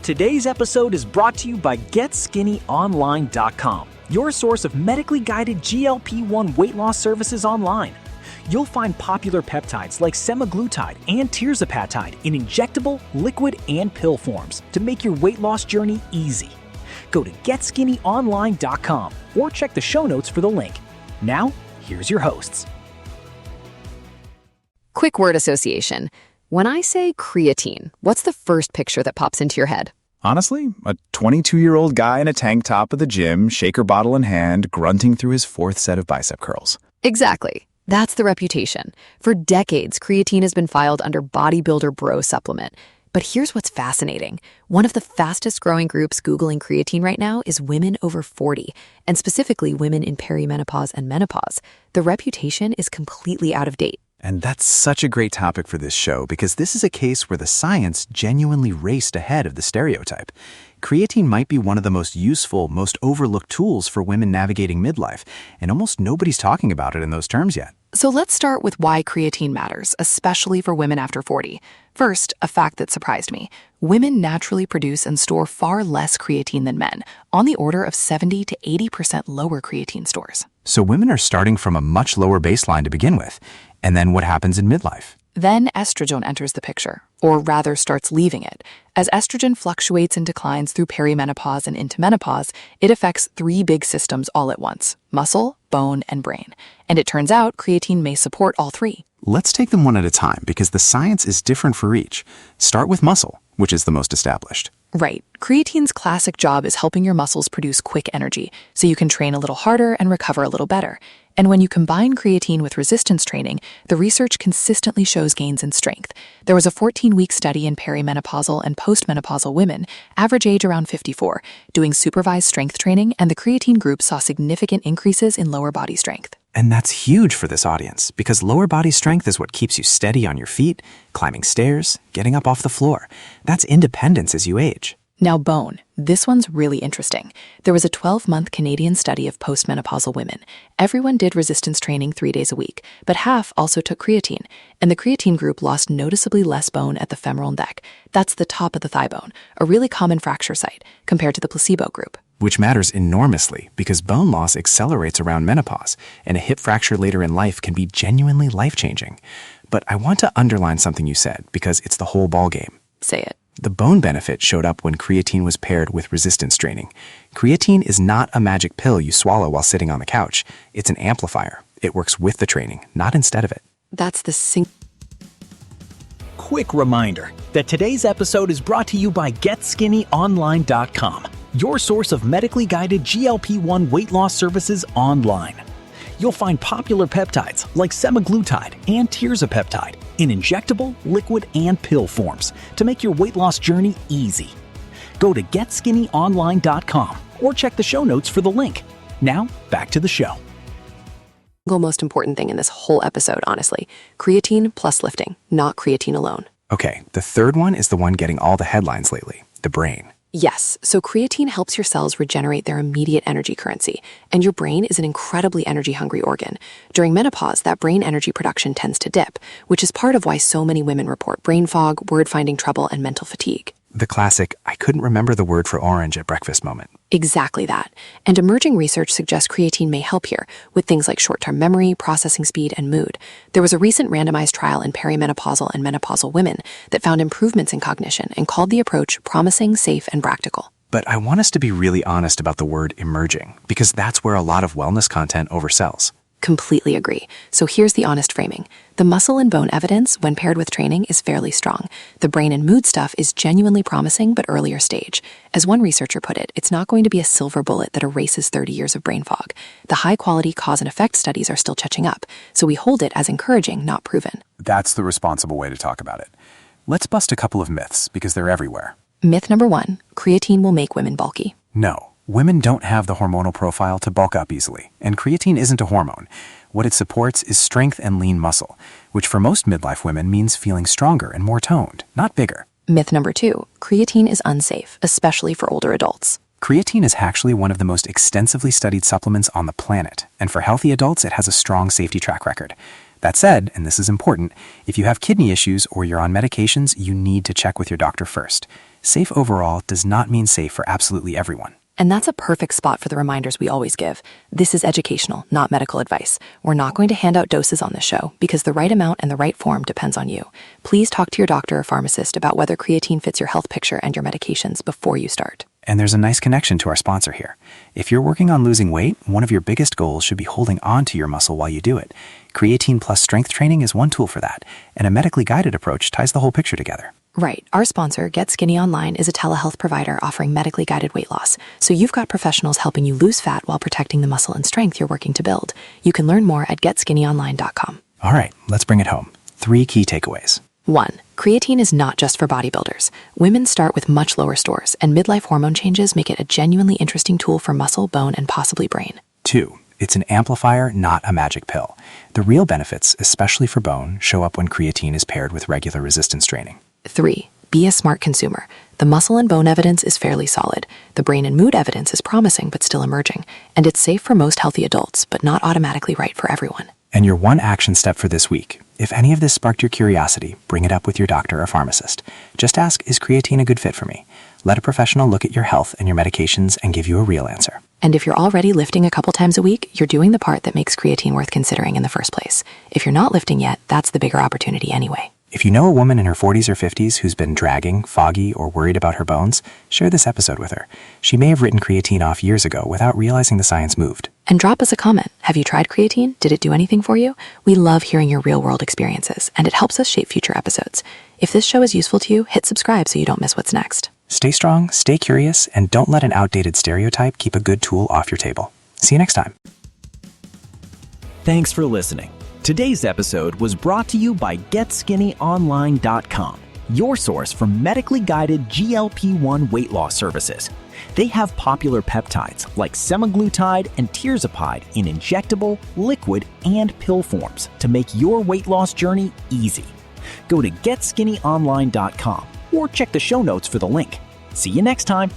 Today's episode is brought to you by GetSkinnyOnline.com, your source of medically guided GLP-1 weight loss services online. You'll find popular peptides like semaglutide and tirzepatide in injectable, liquid, and pill forms to make your weight loss journey easy. Go to GetSkinnyOnline.com or check the show notes for the link. Now, here's your hosts. Quick word association. When I say creatine, what's the first picture that pops into your head? Honestly, a 22-year-old guy in a tank top at the gym, shaker bottle in hand, grunting through his fourth set of bicep curls. Exactly. That's the reputation. For decades, creatine has been filed under Bodybuilder Bro supplement. But here's what's fascinating. One of the fastest growing groups Googling creatine right now is women over 40, and specifically women in perimenopause and menopause. The reputation is completely out of date. And that's such a great topic for this show because this is a case where the science genuinely raced ahead of the stereotype. Creatine might be one of the most useful, most overlooked tools for women navigating midlife, and almost nobody's talking about it in those terms yet. So let's start with why creatine matters, especially for women after 40. First, a fact that surprised me. Women naturally produce and store far less creatine than men, on the order of 70 to 80% lower creatine stores. So women are starting from a much lower baseline to begin with. And then what happens in midlife? Then estrogen enters the picture, or rather starts leaving it. As estrogen fluctuates and declines through perimenopause and into menopause, it affects three big systems all at once: muscle, bone, and brain. And it turns out creatine may support all three. Let's take them one at a time because the science is different for each. Start with muscle, which is the most established. Right. Creatine's classic job is helping your muscles produce quick energy, so you can train a little harder and recover a little better. And when you combine creatine with resistance training, the research consistently shows gains in strength. There was a 14-week study in perimenopausal and postmenopausal women, average age around 54, doing supervised strength training, and the creatine group saw significant increases in lower body strength. And that's huge for this audience because lower body strength is what keeps you steady on your feet, climbing stairs, getting up off the floor. That's independence as you age. Now bone. This one's really interesting. There was a 12-month Canadian study of postmenopausal women. Everyone did resistance training 3 days a week, but half also took creatine, and the creatine group lost noticeably less bone at the femoral neck. That's the top of the thigh bone, a really common fracture site, compared to the placebo group. Which matters enormously because bone loss accelerates around menopause, and a hip fracture later in life can be genuinely life-changing. But I want to underline something you said because it's the whole ballgame. Say it. The bone benefit showed up when creatine was paired with resistance training. Creatine is not a magic pill you swallow while sitting on the couch. It's an amplifier. It works with the training, not instead of it. That's the Quick reminder that today's episode is brought to you by GetSkinnyOnline.com, your source of medically guided GLP-1 weight loss services online. You'll find popular peptides like semaglutide and tirzepatide in injectable, liquid, and pill forms to make your weight loss journey easy. Go to GetSkinnyOnline.com or check the show notes for the link. Now, back to the show. single most important thing in this whole episode, honestly. Creatine plus lifting, not creatine alone. Okay, the third one is the one getting all the headlines lately, the brain. Yes, so creatine helps your cells regenerate their immediate energy currency, and your brain is an incredibly energy-hungry organ. During menopause, that brain energy production tends to dip, which is part of why so many women report brain fog, word-finding trouble, and mental fatigue. The classic, I couldn't remember the word for orange at breakfast moment. Exactly that. And emerging research suggests creatine may help here, with things like short-term memory, processing speed, and mood. There was a recent randomized trial in perimenopausal and menopausal women that found improvements in cognition and called the approach promising, safe, and practical. But I want us to be really honest about the word emerging, because that's where a lot of wellness content oversells. Completely agree. So here's the honest framing. The muscle and bone evidence, when paired with training, is fairly strong. The brain and mood stuff is genuinely promising but earlier stage. As one researcher put it, it's not going to be a silver bullet that erases 30 years of brain fog. The high-quality cause and effect studies are still catching up, so we hold it as encouraging, not proven. That's the responsible way to talk about it. Let's bust a couple of myths, because they're everywhere. Myth number 1, creatine will make women bulky. No. Women don't have the hormonal profile to bulk up easily, and creatine isn't a hormone. What it supports is strength and lean muscle, which for most midlife women means feeling stronger and more toned, not bigger. Myth number 2, creatine is unsafe, especially for older adults. Creatine is actually one of the most extensively studied supplements on the planet, and for healthy adults it has a strong safety track record. That said, and this is important, if you have kidney issues or you're on medications, you need to check with your doctor first. Safe overall does not mean safe for absolutely everyone. And that's a perfect spot for the reminders we always give. This is educational, not medical advice. We're not going to hand out doses on this show because the right amount and the right form depends on you. Please talk to your doctor or pharmacist about whether creatine fits your health picture and your medications before you start. And there's a nice connection to our sponsor here. If you're working on losing weight, one of your biggest goals should be holding on to your muscle while you do it. Creatine plus strength training is one tool for that, and a medically guided approach ties the whole picture together. Right. Our sponsor, Get Skinny Online, is a telehealth provider offering medically guided weight loss. So you've got professionals helping you lose fat while protecting the muscle and strength you're working to build. You can learn more at getskinnyonline.com. All right, let's bring it home. 3 key takeaways. 1. Creatine is not just for bodybuilders. Women start with much lower stores, and midlife hormone changes make it a genuinely interesting tool for muscle, bone, and possibly brain. 2. It's an amplifier, not a magic pill. The real benefits, especially for bone, show up when creatine is paired with regular resistance training. 3. Be a smart consumer. The muscle and bone evidence is fairly solid. The brain and mood evidence is promising but still emerging. And it's safe for most healthy adults, but not automatically right for everyone. And your one action step for this week. If any of this sparked your curiosity, bring it up with your doctor or pharmacist. Just ask, is creatine a good fit for me? Let a professional look at your health and your medications and give you a real answer. And if you're already lifting a couple times a week, you're doing the part that makes creatine worth considering in the first place. If you're not lifting yet, that's the bigger opportunity anyway. If you know a woman in her 40s or 50s who's been dragging, foggy, or worried about her bones, share this episode with her. She may have written creatine off years ago without realizing the science moved. And drop us a comment. Have you tried creatine? Did it do anything for you? We love hearing your real-world experiences, and it helps us shape future episodes. If this show is useful to you, hit subscribe so you don't miss what's next. Stay strong, stay curious, and don't let an outdated stereotype keep a good tool off your table. See you next time. Thanks for listening. Today's episode was brought to you by GetSkinnyOnline.com, your source for medically guided GLP-1 weight loss services. They have popular peptides like semaglutide and tirzepatide in injectable, liquid, and pill forms to make your weight loss journey easy. Go to GetSkinnyOnline.com or check the show notes for the link. See you next time.